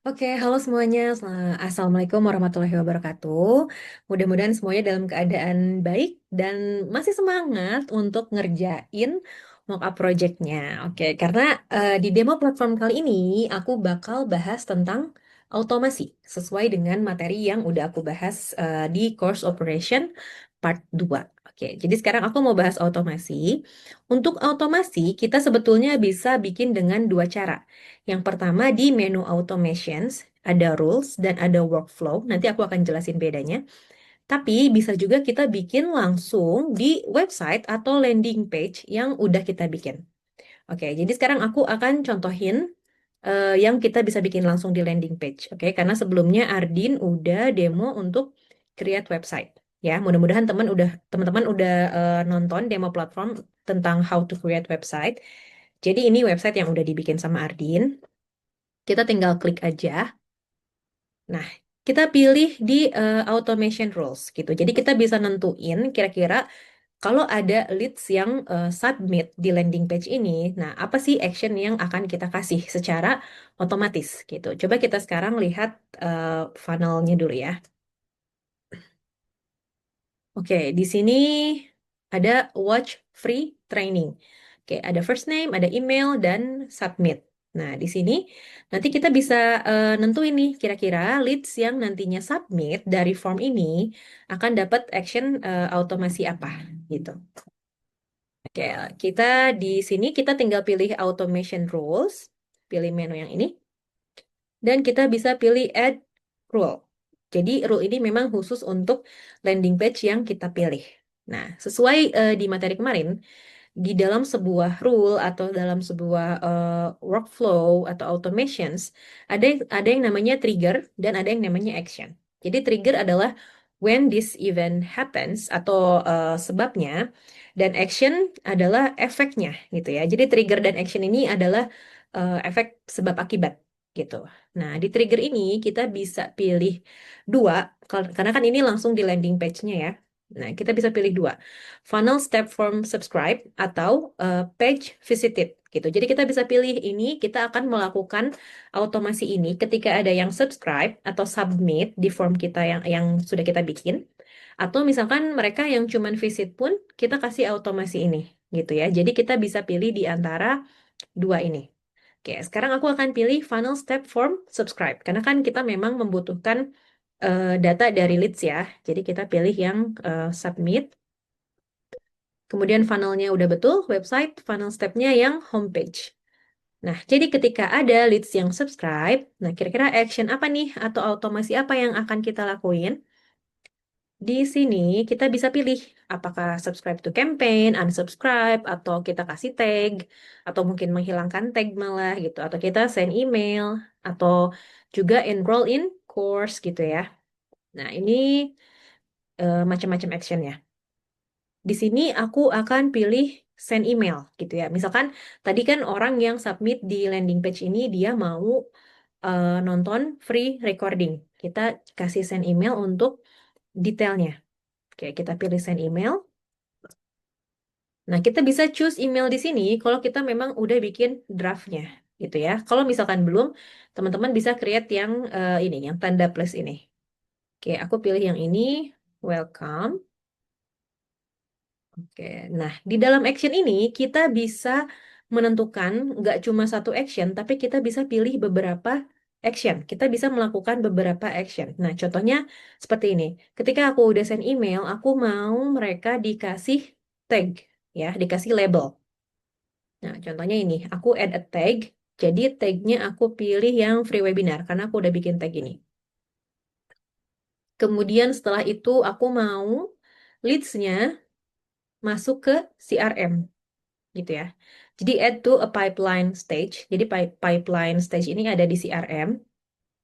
Oke, halo semuanya. Assalamualaikum warahmatullahi wabarakatuh. Mudah-mudahan semuanya dalam keadaan baik dan masih semangat untuk ngerjain mockup project-nya. Oke, karena di demo platform kali ini aku bakal bahas tentang automasi sesuai dengan materi yang udah aku bahas di course operation part 2. Oke, jadi sekarang aku mau bahas automasi. Untuk automasi, kita sebetulnya bisa bikin dengan dua cara. Yang pertama di menu automations, ada rules dan ada workflow. Nanti aku akan jelasin bedanya. Tapi bisa juga kita bikin langsung di website atau landing page yang udah kita bikin. Oke, jadi sekarang aku akan contohin yang kita bisa bikin langsung di landing page. Oke, karena sebelumnya Ardin udah demo untuk create website. Ya, mudah-mudahan teman-teman udah nonton demo platform tentang how to create website. Jadi ini website yang udah dibikin sama Ardin. Kita tinggal klik aja. Nah, kita pilih di automation rules gitu. Jadi kita bisa nentuin kira-kira kalau ada leads yang submit di landing page ini, nah apa sih action yang akan kita kasih secara otomatis gitu. Coba kita sekarang lihat funnelnya dulu ya. Oke, di sini ada watch free training. Oke, ada first name, ada email, dan submit. Nah, di sini nanti kita bisa nentuin nih kira-kira leads yang nantinya submit dari form ini akan dapat action automasi apa gitu. Oke, kita di sini kita tinggal pilih automation rules, pilih menu yang ini, dan kita bisa pilih add rule. Jadi rule ini memang khusus untuk landing page yang kita pilih. Nah, sesuai di materi kemarin, di dalam sebuah rule atau dalam sebuah workflow atau automations, ada yang namanya trigger dan ada yang namanya action. Jadi trigger adalah when this event happens atau sebabnya, dan action adalah efeknya gitu ya. Jadi trigger dan action ini adalah efek sebab akibat gitu. Nah, di trigger ini kita bisa pilih dua, karena kan ini langsung di landing page-nya ya. Nah, kita bisa pilih dua, funnel step form subscribe atau page visited gitu. Jadi kita bisa pilih ini, kita akan melakukan automasi ini ketika ada yang subscribe atau submit di form kita yang sudah kita bikin. Atau misalkan mereka yang cuman visit pun kita kasih automasi ini gitu ya. Jadi kita bisa pilih di antara dua ini. Oke, sekarang aku akan pilih funnel step form subscribe karena kan kita memang membutuhkan data dari leads ya. Jadi kita pilih yang submit. Kemudian funnelnya udah betul, website, funnel stepnya yang homepage. Nah, jadi ketika ada leads yang subscribe, nah kira-kira action apa nih atau automasi apa yang akan kita lakuin? Di sini kita bisa pilih apakah subscribe to campaign, unsubscribe, atau kita kasih tag, atau mungkin menghilangkan tag malah gitu, atau kita send email, atau juga enroll in course gitu ya. Nah, ini macam-macam actionnya. Di sini aku akan pilih send email gitu ya. Misalkan tadi kan orang yang submit di landing page ini dia mau nonton free recording. Kita kasih send email untuk detailnya. Oke, kita pilih send email. Nah, kita bisa choose email di sini kalau kita memang udah bikin draftnya gitu ya. Kalau misalkan belum, teman-teman bisa create yang ini, yang tanda plus ini. Oke, aku pilih yang ini, welcome. Oke, nah di dalam action ini kita bisa menentukan nggak cuma satu action, tapi kita bisa pilih beberapa action. Kita bisa melakukan beberapa action. Nah, contohnya seperti ini. Ketika aku udah send email, aku mau mereka dikasih tag, ya, dikasih label. Nah, contohnya ini, aku add a tag. Jadi tagnya aku pilih yang free webinar karena aku udah bikin tag ini. Kemudian setelah itu aku mau leads-nya masuk ke CRM. Gitu ya. Jadi add to a pipeline stage. Jadi pipeline stage ini ada di CRM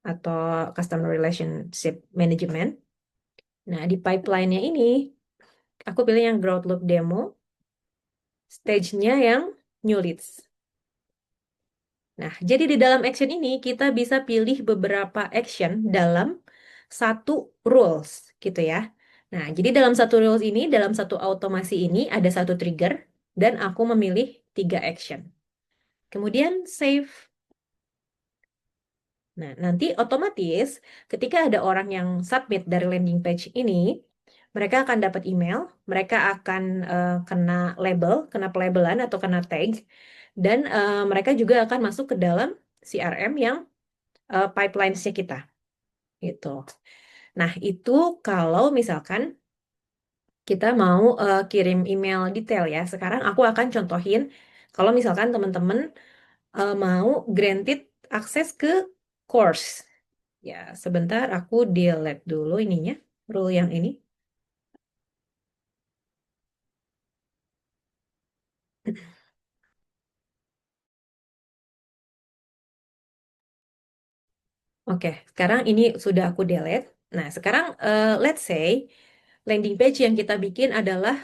atau Customer Relationship Management. Nah, di pipeline-nya ini aku pilih yang growth loop demo, stage-nya yang new leads. Nah, jadi di dalam action ini kita bisa pilih beberapa action dalam satu rules gitu ya. Nah, jadi dalam satu rules ini, dalam satu automasi ini ada satu trigger dan aku memilih tiga action. Kemudian save. Nah, nanti otomatis ketika ada orang yang submit dari landing page ini, mereka akan dapat email, mereka akan kena label, kena pelabelan atau kena tag, dan mereka juga akan masuk ke dalam CRM yang pipelines-nya kita, gitu. Nah, itu kalau misalkan kita mau kirim email detail ya. Sekarang aku akan contohin kalau misalkan teman-teman mau granted akses ke course. Ya, sebentar aku delete dulu ininya, rule yang ini. Oke, sekarang ini sudah aku delete. Nah, sekarang let's say landing page yang kita bikin adalah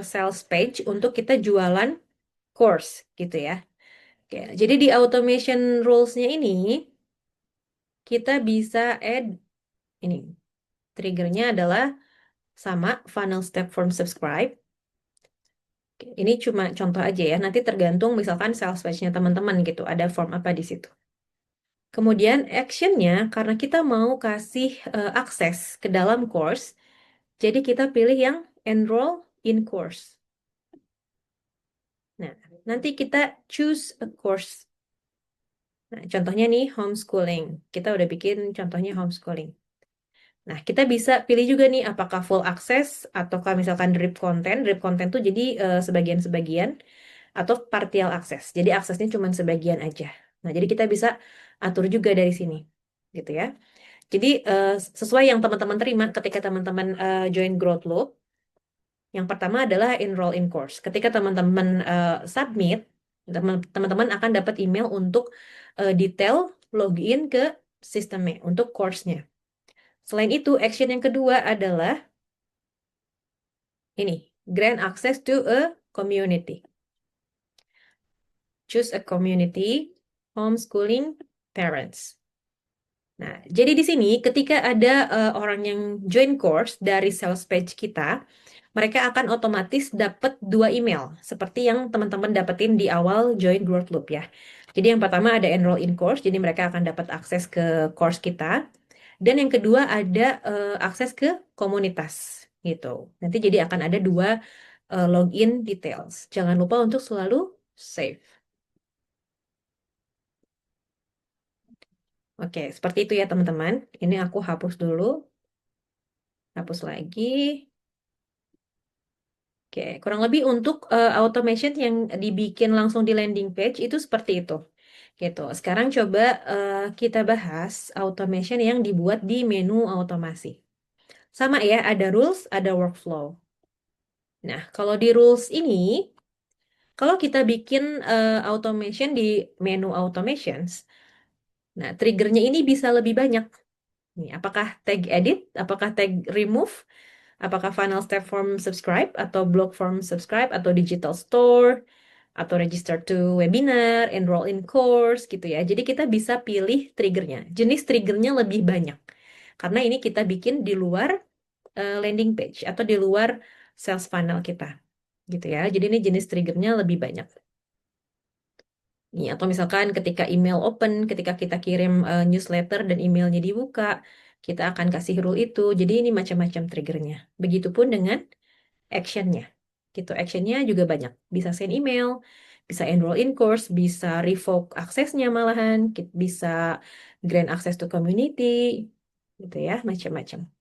sales page untuk kita jualan course gitu ya. Oke, jadi di automation rules-nya ini kita bisa add ini. Triggernya adalah sama funnel step form subscribe. Oke, ini cuma contoh aja ya. Nanti tergantung misalkan sales page-nya teman-teman gitu. Ada form apa di situ. Kemudian actionnya karena kita mau kasih akses ke dalam course, jadi kita pilih yang enroll in course. Nah, nanti kita choose a course. Nah, contohnya nih homeschooling. Kita udah bikin contohnya homeschooling. Nah, kita bisa pilih juga nih apakah full access ataukah misalkan drip content. Drip content tuh jadi sebagian-sebagian atau partial access. Jadi aksesnya cuma sebagian aja. Nah, jadi kita bisa atur juga dari sini. Gitu ya. Jadi sesuai yang teman-teman terima ketika teman-teman join Growth Loop, yang pertama adalah enroll in course. Ketika teman-teman submit, teman-teman akan dapat email untuk detail login ke sistemnya untuk course-nya. Selain itu, action yang kedua adalah ini, grant access to a community. Choose a community, homeschooling parents. Nah, jadi di sini ketika ada orang yang join course dari sales page kita, mereka akan otomatis dapat dua email, seperti yang teman-teman dapetin di awal join Growth Loop ya. Jadi yang pertama ada enroll in course, jadi mereka akan dapat akses ke course kita. Dan yang kedua ada akses ke komunitas gitu. Nanti jadi akan ada dua login details. Jangan lupa untuk selalu save. Oke, seperti itu ya teman-teman. Ini aku hapus dulu, hapus lagi. Oke, kurang lebih untuk automation yang dibikin langsung di landing page itu seperti itu. Gitu. Sekarang coba kita bahas automation yang dibuat di menu automasi. Sama ya, ada rules, ada workflow. Nah, kalau di rules ini, kalau kita bikin automation di menu automations, nah triggernya ini bisa lebih banyak. Nih, apakah tag edit, apakah tag remove, apakah final step form subscribe, atau block form subscribe, atau digital store, atau register to webinar, enroll in course gitu ya. Jadi kita bisa pilih triggernya. Jenis triggernya lebih banyak. Karena ini kita bikin di luar landing page atau di luar sales funnel kita. Gitu ya. Jadi ini jenis triggernya lebih banyak. Nih, atau misalkan ketika email open, ketika kita kirim newsletter dan emailnya dibuka, kita akan kasih rule itu. Jadi ini macam-macam triggernya. Begitupun dengan actionnya. Gitu, actionnya juga banyak. Bisa send email, bisa enroll in course, bisa revoke aksesnya malahan, bisa grant access to community, gitu ya, macam-macam.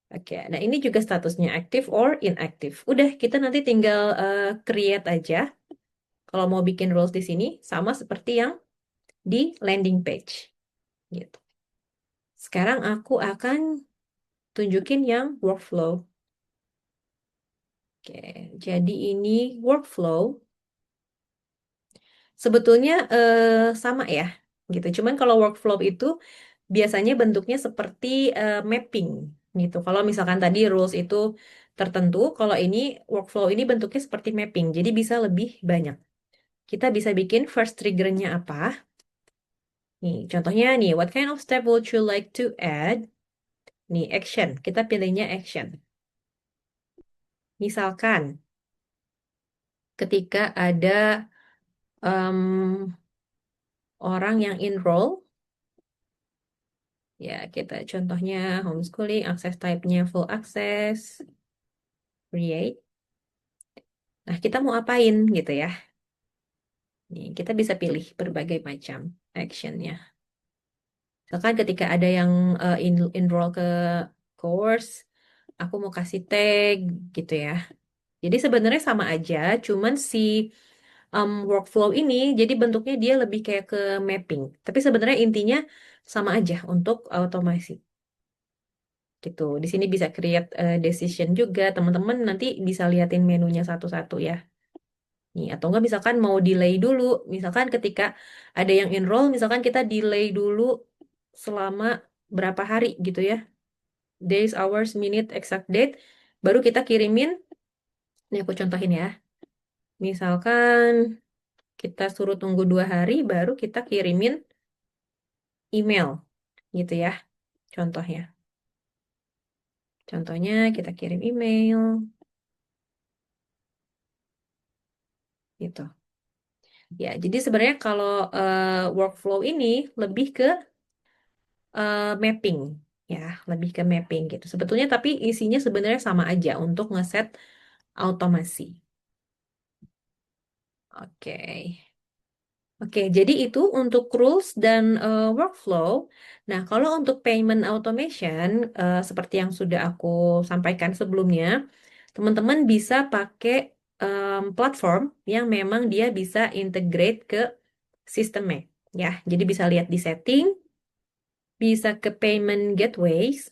Oke, nah ini juga statusnya active or inactive. Udah, kita nanti tinggal create aja. Kalau mau bikin rules di sini, sama seperti yang di landing page. Gitu. Sekarang aku akan tunjukin yang workflow. Oke, jadi ini workflow. Sebetulnya sama ya, gitu. Cuman kalau workflow itu biasanya bentuknya seperti mapping, gitu. Kalau misalkan tadi rules itu tertentu, kalau ini workflow ini bentuknya seperti mapping, jadi bisa lebih banyak. Kita bisa bikin first triggernya apa? Nih, contohnya nih, what kind of step would you like to add? Nih, action. Kita pilihnya action. Misalkan, ketika ada orang yang enroll, Ya, kita contohnya homeschooling, akses type-nya full access, create. Nah, kita mau apain gitu ya. Nih, kita bisa pilih berbagai macam actionnya. Misalkan ketika ada yang enroll ke course, aku mau kasih tag gitu ya. Jadi sebenarnya sama aja, cuman si workflow ini jadi bentuknya dia lebih kayak ke mapping. Tapi sebenarnya intinya sama aja untuk automasi gitu. Di sini bisa create decision juga. Teman-teman nanti bisa liatin menunya satu-satu ya. Nih, atau enggak misalkan mau delay dulu. Misalkan ketika ada yang enroll, misalkan kita delay dulu selama berapa hari gitu ya. Days, hours, minute, exact date. Baru kita kirimin. Ini aku contohin ya. Misalkan kita suruh tunggu 2 hari, baru kita kirimin email gitu ya. Contohnya. Contohnya kita kirim email gitu. Ya, jadi sebenarnya kalau workflow ini lebih ke mapping ya, lebih ke mapping gitu. Sebetulnya tapi isinya sebenarnya sama aja untuk ngeset automasi. Oke. Oke, jadi itu untuk rules dan workflow. Nah, kalau untuk payment automation, seperti yang sudah aku sampaikan sebelumnya, teman-teman bisa pakai platform yang memang dia bisa integrate ke sistemnya. Ya, jadi bisa lihat di setting, bisa ke payment gateways.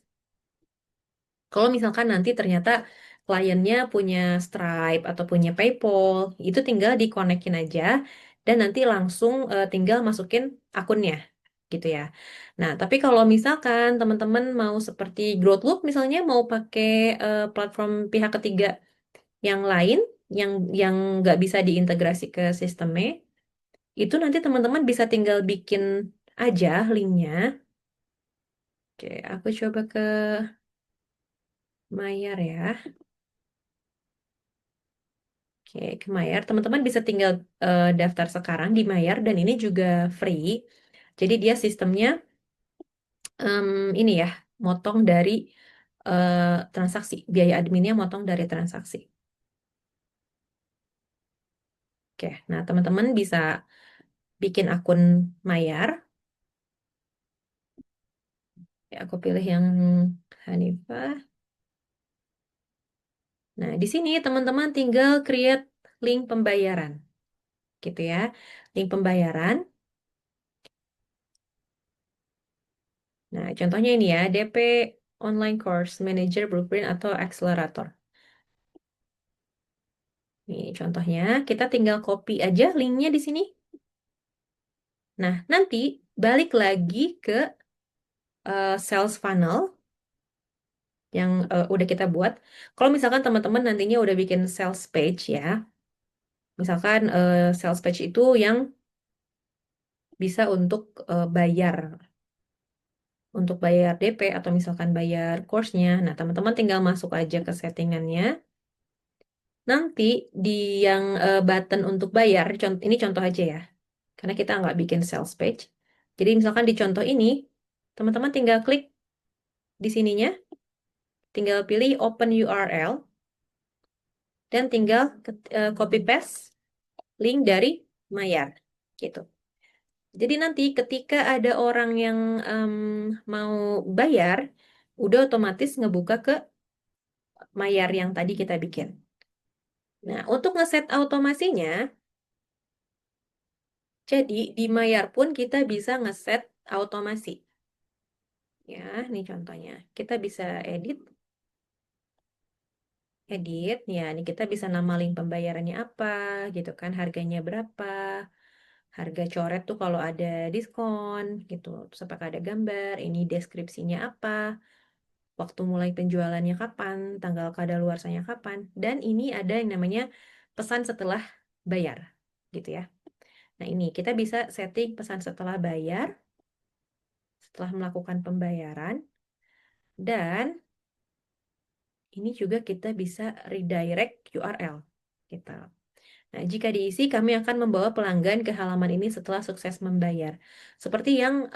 Kalau misalkan nanti ternyata kliennya punya Stripe atau punya PayPal, itu tinggal dikonekin aja dan nanti langsung tinggal masukin akunnya gitu ya. Nah, tapi kalau misalkan teman-teman mau seperti Growthloop misalnya mau pakai platform pihak ketiga yang lain yang nggak bisa diintegrasi ke sistemnya, itu nanti teman-teman bisa tinggal bikin aja linknya. Oke, aku coba ke Mayar ya. Oke, ke Mayar. Teman-teman bisa tinggal daftar sekarang di Mayar dan ini juga free. Jadi dia sistemnya em, ini ya, motong dari eh, transaksi. Biaya adminnya motong dari transaksi. Oke, nah teman-teman bisa bikin akun Mayar. Ya, aku pilih yang Hanifah. Nah, di sini teman-teman tinggal create link pembayaran, gitu ya. Link pembayaran. Nah, contohnya ini ya, DP Online Course Manager Blueprint atau Accelerator. Nih, contohnya kita tinggal copy aja linknya di sini. Nah, nanti balik lagi ke sales funnel yang udah kita buat. Kalau misalkan teman-teman nantinya udah bikin sales page ya, misalkan sales page itu yang bisa untuk bayar DP atau misalkan bayar course-nya. Nah, teman-teman tinggal masuk aja ke settingannya. Nanti di yang button untuk bayar, ini contoh aja ya, karena kita nggak bikin sales page. Jadi misalkan di contoh ini, teman-teman tinggal klik di sininya, tinggal pilih open URL, dan tinggal copy paste link dari Mayar, gitu. Jadi nanti ketika ada orang yang mau bayar, udah otomatis ngebuka ke Mayar yang tadi kita bikin. Nah, untuk ngeset automasinya, jadi di Mayar pun kita bisa ngeset automasi. Ya, ini contohnya. Kita bisa edit, ya, ini kita bisa nama link pembayarannya apa, gitu kan, harganya berapa, harga coret tuh kalau ada diskon, gitu. Terus apakah ada gambar, ini deskripsinya apa, waktu mulai penjualannya kapan, tanggal kadaluarsanya kapan, dan ini ada yang namanya pesan setelah bayar, gitu ya. Nah, ini kita bisa setting pesan setelah bayar, setelah melakukan pembayaran, dan ini juga kita bisa redirect URL, gitu. Nah, jika diisi, kami akan membawa pelanggan ke halaman ini setelah sukses membayar. Seperti yang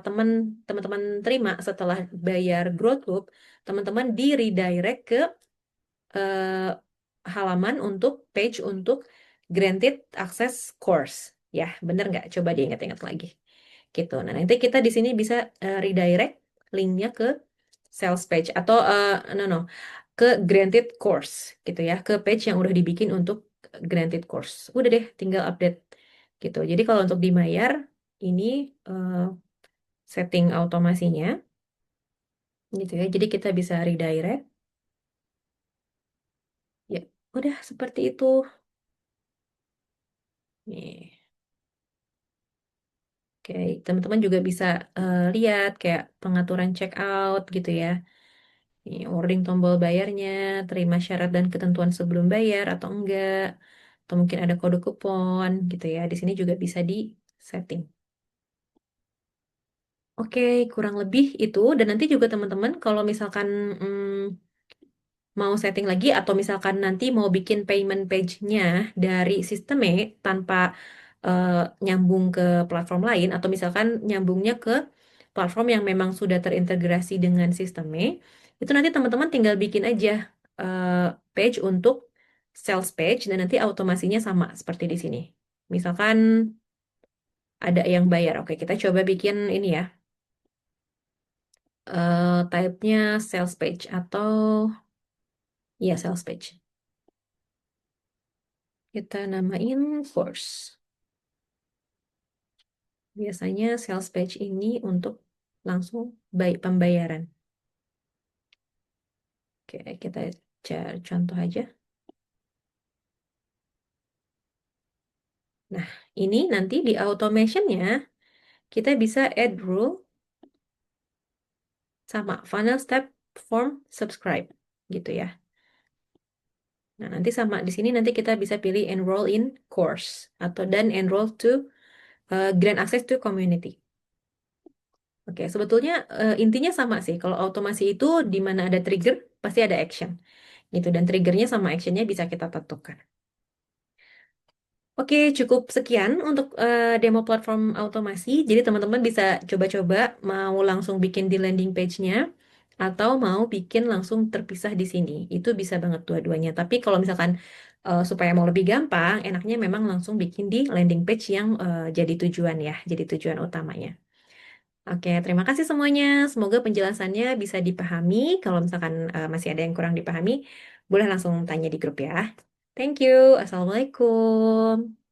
teman-teman terima setelah bayar Growth Loop, teman-teman di redirect ke eh, halaman untuk page untuk granted access course. Ya, bener nggak? Coba diingat-ingat lagi. Gitu. Nah, nanti kita di sini bisa redirect linknya ke sales page atau no no ke granted course gitu ya, ke page yang udah dibikin untuk granted course. Udah deh, tinggal update gitu. Jadi kalau untuk dibayar ini eh, setting automasinya gitu ya. Jadi kita bisa redirect. Ya, udah seperti itu. Nih. Oke, teman-teman juga bisa lihat kayak pengaturan check out gitu ya. Nih, wording tombol bayarnya, terima syarat dan ketentuan sebelum bayar atau enggak, atau mungkin ada kode kupon gitu ya. Di sini juga bisa di setting. Oke, kurang lebih itu. Dan nanti juga teman-teman kalau misalkan mau setting lagi atau misalkan nanti mau bikin payment page-nya dari Sisteme tanpa eh, nyambung ke platform lain atau misalkan nyambungnya ke platform yang memang sudah terintegrasi dengan Sisteme, itu nanti teman-teman tinggal bikin aja eh, page untuk sales page dan nanti automasinya sama seperti di sini. Misalkan ada yang bayar. Oke, kita coba bikin ini ya. Type-nya sales page atau ya sales page. Kita namain course. Biasanya sales page ini untuk langsung baik pembayaran. Oke, kita cari contoh aja. Nah, ini nanti di automationnya kita bisa add rule sama final step form subscribe gitu ya. Nah, nanti sama di sini nanti kita bisa pilih enroll in course atau dan enroll to grant access to community. Oke, sebetulnya intinya sama sih. Kalau automasi itu di mana ada trigger pasti ada action. Gitu dan triggernya sama actionnya bisa kita tentukan. Oke, cukup sekian untuk demo platform automasi. Jadi teman-teman bisa coba-coba mau langsung bikin di landing page-nya atau mau bikin langsung terpisah di sini. Itu bisa banget dua-duanya. Tapi kalau misalkan supaya mau lebih gampang, enaknya memang langsung bikin di landing page yang jadi tujuan ya, jadi tujuan utamanya. Oke, terima kasih semuanya. Semoga penjelasannya bisa dipahami. Kalau misalkan masih ada yang kurang dipahami, boleh langsung tanya di grup ya. Thank you. Assalamualaikum.